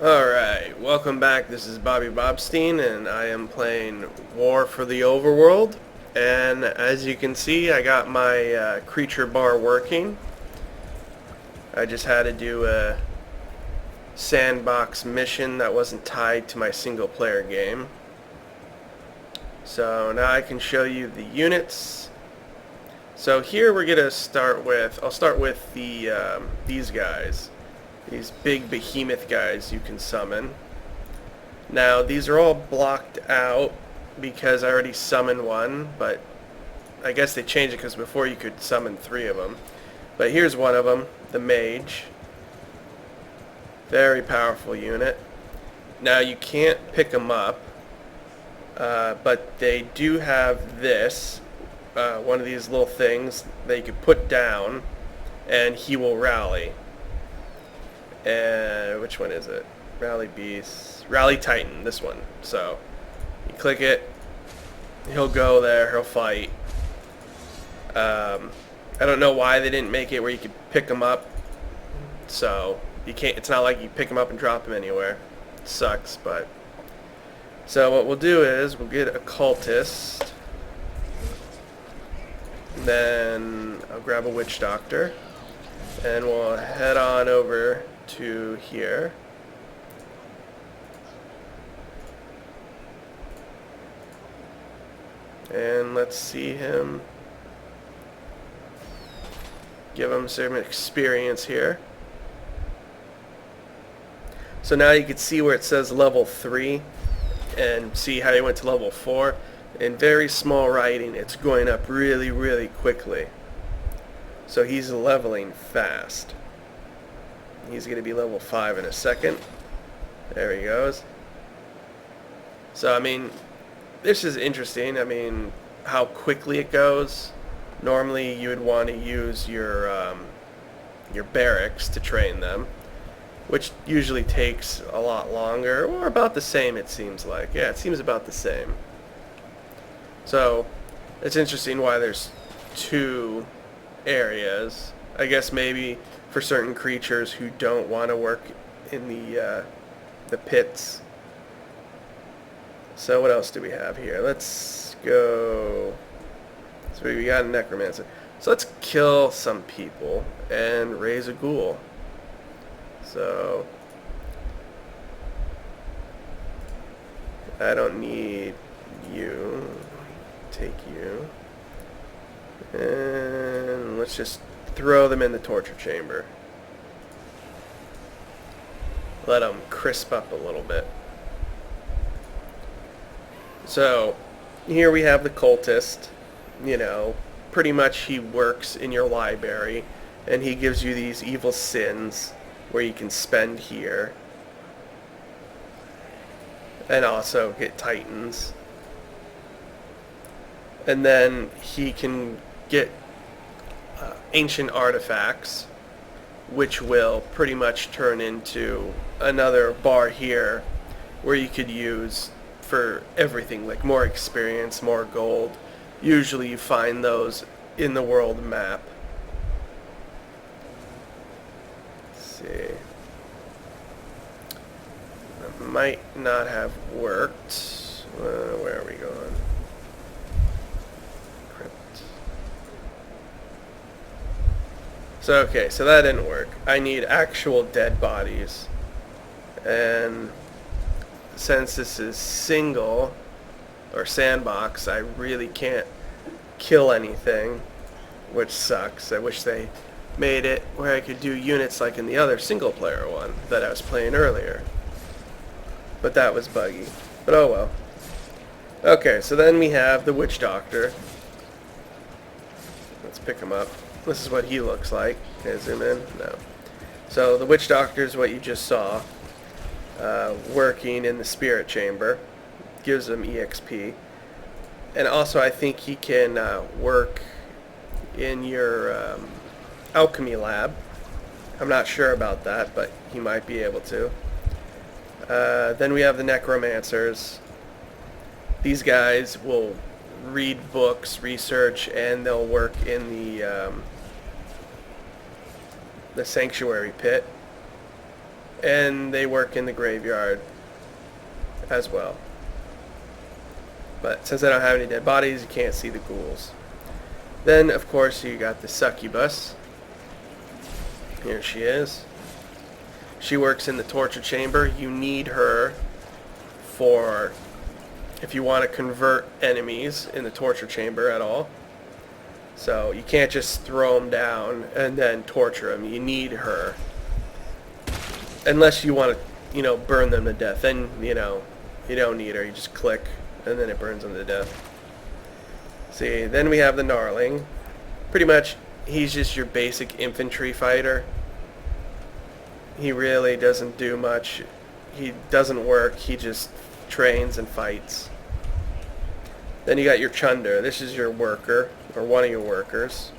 Alright, welcome back. This is Bobby Bobstein, and I am playing War for the Overworld. And as you can see, I got my creature bar working. I just had to do a sandbox mission that wasn't tied to my single player game. So now I can show you the units. So here we're gonna start with, I'll start with these guys. These big behemoth guys you can summon. Now these are all blocked out because I already summoned one, but I guess they changed it because before you could summon 3 of them. But here's one of them, the mage. Very powerful unit. Now you can't pick them up, but they do have this, one of these little things that you could put down and he will rally. Which one is it? Rally Beast, Rally Titan, this one. So you click it, he'll go there, he'll fight. I don't know why they didn't make it where you could pick him up. So you can't, it's not like you pick him up and drop him anywhere. It sucks, but so what we'll do is we'll get a cultist. Then I'll grab a witch doctor and we'll head on over to here. And let's see him. Give him some experience here. So now you can see where it says level 3 and see how he went to level 4. In very small writing, it's going up really, really quickly. So he's leveling fast. He's going to be level 5 in a second. There he goes. So, I mean, this is interesting. I mean, how quickly it goes. Normally, you would want to use your barracks to train them, which usually takes a lot longer, or about the same, it seems like. Yeah, it seems about the same. So, it's interesting why there's 2 areas. I guess maybe for certain creatures who don't want to work in the pits. So what else do we have here? Let's go. So we got a necromancer. So let's kill some people and raise a ghoul. So I don't need you. Take you. And let's just throw them in the torture chamber. Let them crisp up a little bit. So here we have the cultist. You know, pretty much he works in your library and he gives you these evil sins where you can spend here. And also get titans. And then he can get ancient artifacts, which will pretty much turn into another bar here where you could use for everything, like more experience, more gold. Usually you find those in the world map. Let's see. That might not have worked. Where are we going? So okay, so that didn't work. I need actual dead bodies. And since this is single or sandbox, I really can't kill anything, which sucks. I wish they made it where I could do units like in the other single player one that I was playing earlier. But that was buggy. But oh well. Okay, so then we have the witch doctor. Let's pick him up. This is what he looks like. Can I zoom in? No. So the witch doctor is what you just saw, working in the spirit chamber. Gives him EXP. And also I think he can work in your alchemy lab. I'm not sure about that, but he might be able to. Then we have the necromancers. These guys will read books, research, and they'll work in the sanctuary pit. and they work in the graveyard as well. But since I don't have any dead bodies, you can't see the ghouls. Then, of course, you got the succubus. Here she is. She works in the torture chamber. You need her for if you want to convert enemies in the torture chamber at all. So you can't just throw them down and then torture them. You need her. Unless you want to, burn them to death. Then, you don't need her. You just click and then it burns them to death. See, then we have the gnarling. Pretty much, he's just your basic infantry fighter. He really doesn't do much. He doesn't work. He just trains and fights. Then you got your chunder. This is your worker, or one of your workers.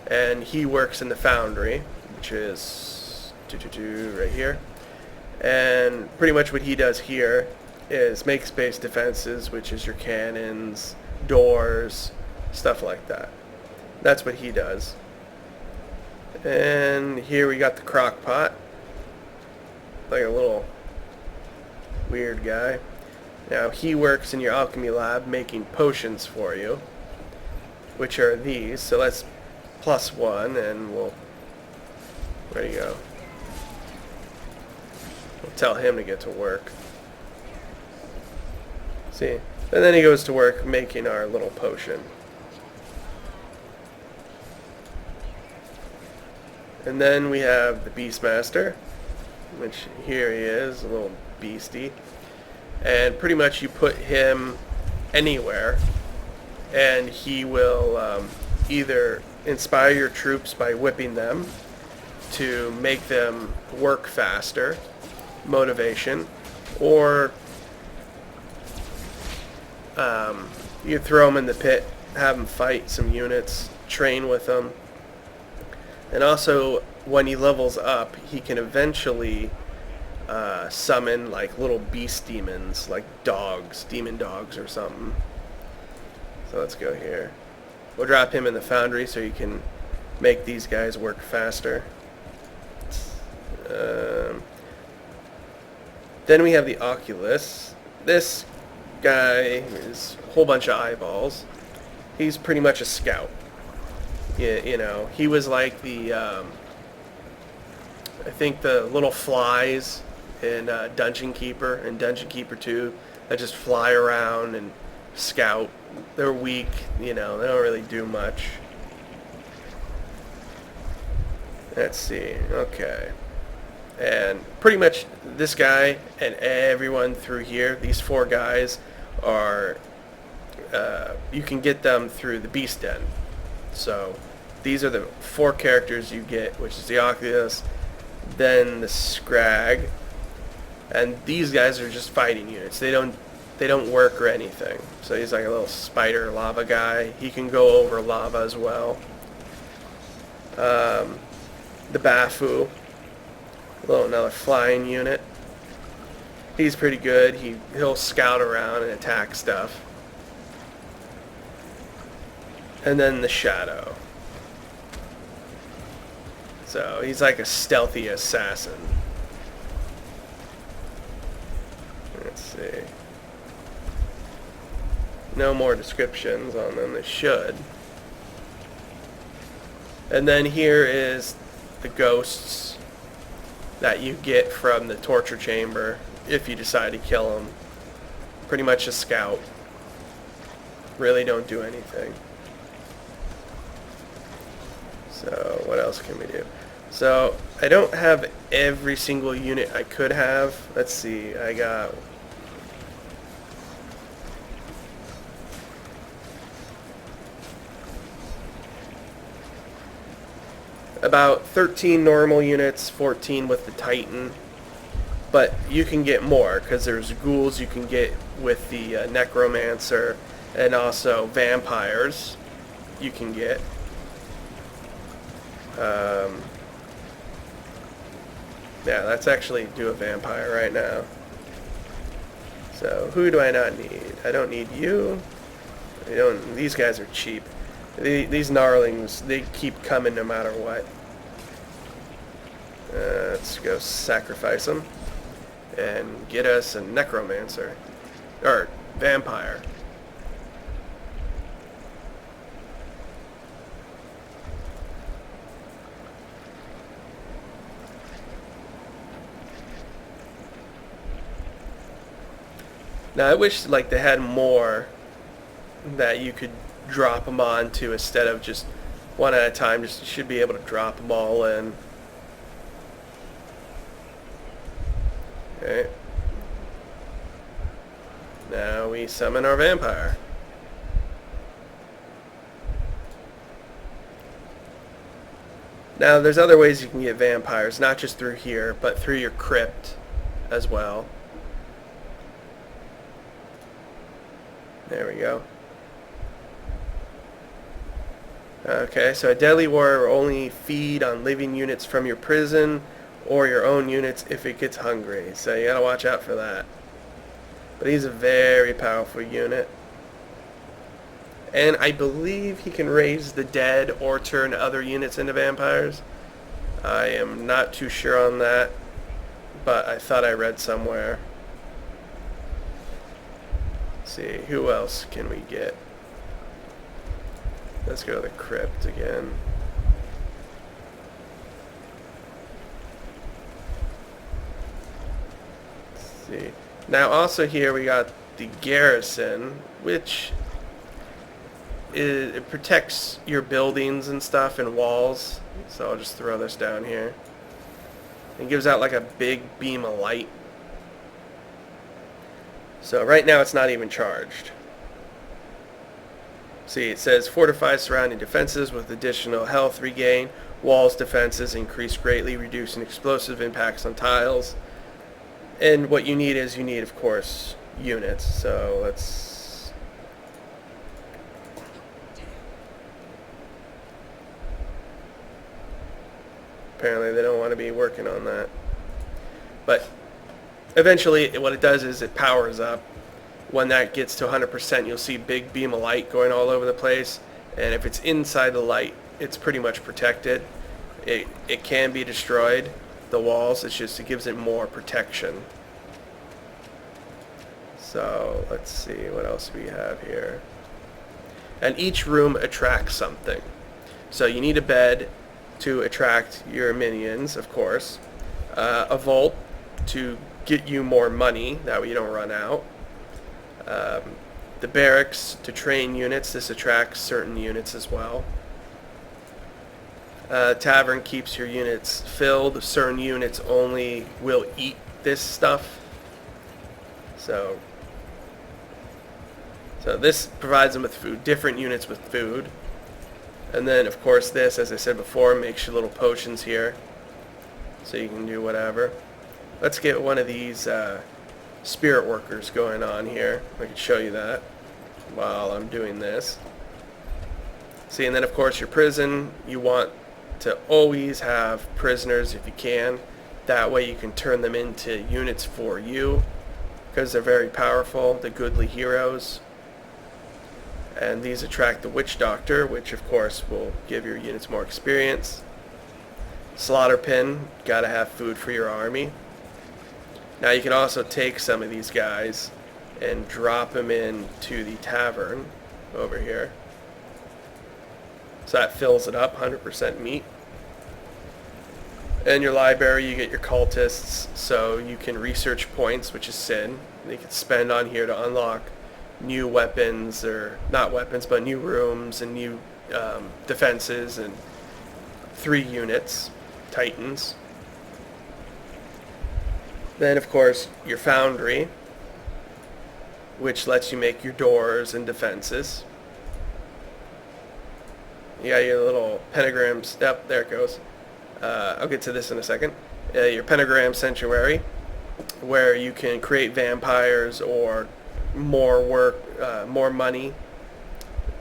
And he works in the foundry, which is right here. And pretty much what he does here is make space defenses, which is your cannons, doors, stuff like that. That's what he does. And here we got the crock pot, like a little weird guy. Now he works in your alchemy lab making potions for you, which are these. So let's +1 and we'll, there you go. We'll tell him to get to work. See, and then he goes to work making our little potion. And then we have the Beastmaster, which here he is, a little beastie. And pretty much you put him anywhere, and he will either inspire your troops by whipping them to make them work faster, motivation, or you throw them in the pit, have them fight some units, train with them. And also, when he levels up, he can eventually summon like little beast demons, like dogs, demon dogs or something. So let's go here. We'll drop him in the foundry so you can make these guys work faster. Then we have the Oculus. This guy is a whole bunch of eyeballs. He's pretty much a scout. He was like the, I think the little flies in Dungeon Keeper and Dungeon Keeper 2 that just fly around and scout. They're weak, they don't really do much. Let's see, okay. And pretty much this guy and everyone through here, these 4 guys are, you can get them through the Beast Den. So these are the 4 characters you get, which is the Oculus, then the Scrag, and these guys are just fighting units. They don't work or anything. So he's like a little spider lava guy. He can go over lava as well. The Bafu, another flying unit. He's pretty good. He'll scout around and attack stuff. And then the Shadow. So he's like a stealthy assassin. Let's see. No more descriptions on them. They should. And then here is the ghosts that you get from the torture chamber if you decide to kill them. Pretty much a scout. Really don't do anything. So what else can we do? So I don't have every single unit I could have. Let's see, I got about 13 normal units, 14 with the Titan. But you can get more because there's ghouls you can get with the Necromancer, and also vampires you can get. Yeah, let's actually do a vampire right now. So who do I not need? I don't need you. These guys are cheap. These gnarlings, they keep coming no matter what. Let's go sacrifice him and get us a necromancer. Or vampire. Now I wish like they had more that you could drop them onto instead of just one at a time. Just you should be able to drop them all in. Okay. Now we summon our vampire. Now there's other ways you can get vampires, not just through here, but through your crypt as well. There we go. Okay, so a deadly warrior will only feed on living units from your prison or your own units if it gets hungry. So you gotta watch out for that. But he's a very powerful unit. And I believe he can raise the dead or turn other units into vampires. I am not too sure on that, but I thought I read somewhere. Let's see, who else can we get? Let's go to the crypt again. Let's see. Now also here we got the Garrison, which it protects your buildings and stuff and walls. So I'll just throw this down here. It gives out like a big beam of light. So right now it's not even charged. See, it says fortify surrounding defenses with additional health regain. Walls defenses increase greatly, reducing explosive impacts on tiles. And what you need is, of course, units. So let's... Apparently they don't want to be working on that. But eventually what it does is it powers up. When that gets to 100%, you'll see a big beam of light going all over the place. And if it's inside the light, it's pretty much protected. It can be destroyed, the walls. It's just, it gives it more protection. So let's see what else we have here. And each room attracts something. So you need a bed to attract your minions, of course. A vault to get you more money, that way you don't run out. The barracks to train units. This attracts certain units as well. Tavern keeps your units filled. Certain units only will eat this stuff. So this provides them with food. Different units with food. And then of course this, as I said before, makes you little potions here. So you can do whatever. Let's get one of these spirit workers going on here. I can show you that while I'm doing this. See, and then of course your prison, you want to always have prisoners if you can. That way you can turn them into units for you, because they're very powerful, the goodly heroes. And these attract the witch doctor, which of course will give your units more experience. Slaughter pin, gotta have food for your army. Now you can also take some of these guys and drop them into the tavern over here. So that fills it up, 100% meat. In your library you get your cultists, so you can research points, which is sin. You can spend on here to unlock new weapons, or not weapons, but new rooms and new defenses, and 3 units, titans. Then of course your foundry, which lets you make your doors and defenses. You got your little pentagram step, there it goes. I'll get to this in a second. Your pentagram sanctuary, where you can create vampires or more work, more money,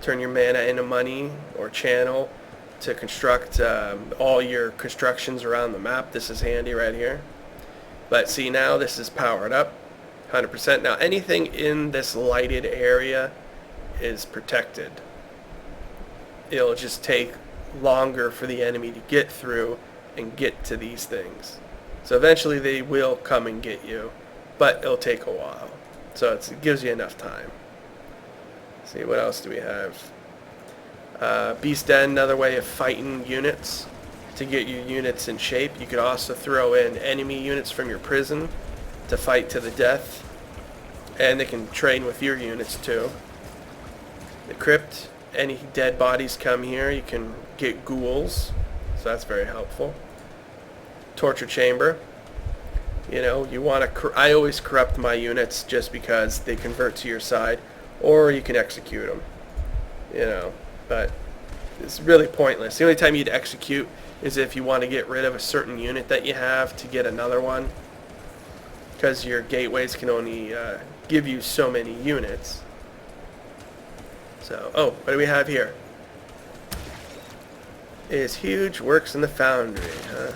turn your mana into money, or channel to construct all your constructions around the map. This is handy right here. But see, now this is powered up 100%. Now anything in this lighted area is protected. It'll just take longer for the enemy to get through and get to these things. So eventually they will come and get you, but it'll take a while. So it gives you enough time. Let's see, what else do we have? Beast Den, another way of fighting units to get your units in shape. You could also throw in enemy units from your prison to fight to the death, and they can train with your units too. The crypt, any dead bodies come here, you can get ghouls, so that's very helpful. Torture chamber, you know, you want to, I always corrupt my units just because they convert to your side, or you can execute them, you know, but it's really pointless. The only time you'd execute is if you want to get rid of a certain unit that you have to get another one, because your gateways can only give you so many units. So, oh, what do we have here? Is huge, works in the foundry, huh?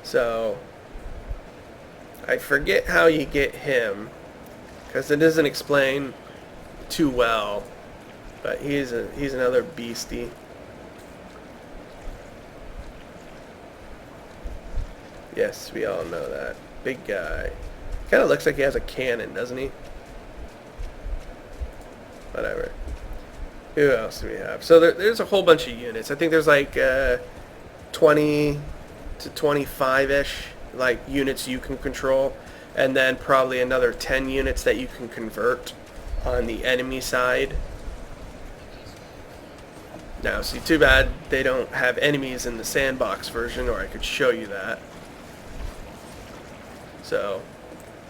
So, I forget how you get him, because it doesn't explain too well, but he's another beastie. Yes, we all know that. Big guy. Kind of looks like he has a cannon, doesn't he? Whatever. Who else do we have? So there's a whole bunch of units. I think there's like 20 to 25-ish like units you can control, and then probably another 10 units that you can convert on the enemy side. Now, see, too bad they don't have enemies in the sandbox version, or I could show you that. So,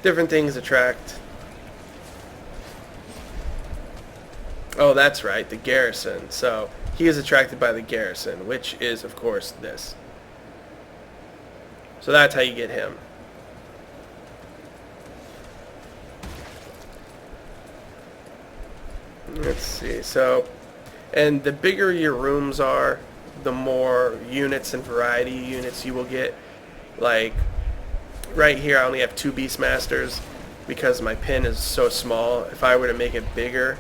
different things attract. Oh, that's right, the Garrison. So, he is attracted by the Garrison, which is, of course, this. So that's how you get him. Let's see, so, and the bigger your rooms are, the more units and variety units you will get. Like, right here I only have 2 Beastmasters because my pin is so small. If I were to make it bigger,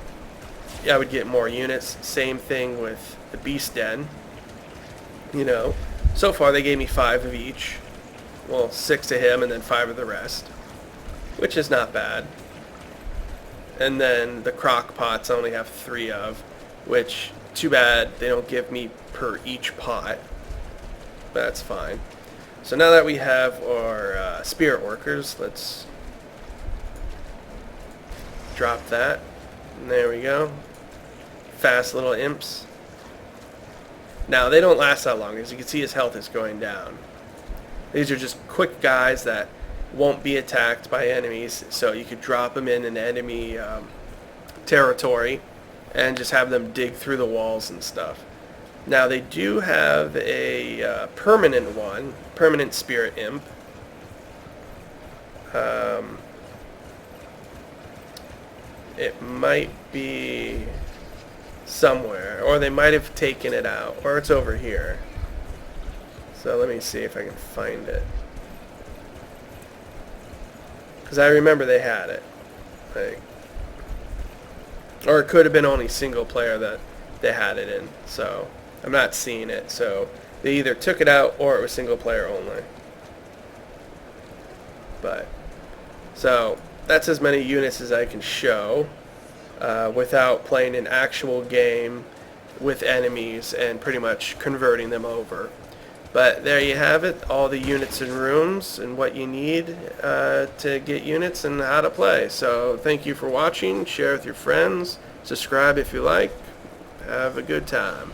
I would get more units. Same thing with the Beast Den. You know, so far they gave me 5 of each. Well, 6 to him and then 5 of the rest, which is not bad. And then the crock pots I only have 3 of, which, too bad they don't give me per each pot, but that's fine. So now that we have our spirit workers, let's drop that. And there we go. Fast little imps. Now, they don't last that long. As you can see, his health is going down. These are just quick guys that won't be attacked by enemies, so you could drop them in an enemy territory and just have them dig through the walls and stuff. Now, they do have a permanent one, permanent spirit imp. It might be somewhere, or they might have taken it out, or it's over here. So let me see if I can find it, because I remember they had it, like, or it could have been only single player that they had it in, so I'm not seeing it. So they either took it out or it was single player only. But so that's as many units as I can show without playing an actual game with enemies and pretty much converting them over. But there you have it, all the units and rooms and what you need to get units and how to play. So thank you for watching. Share with your friends. Subscribe if you like. Have a good time.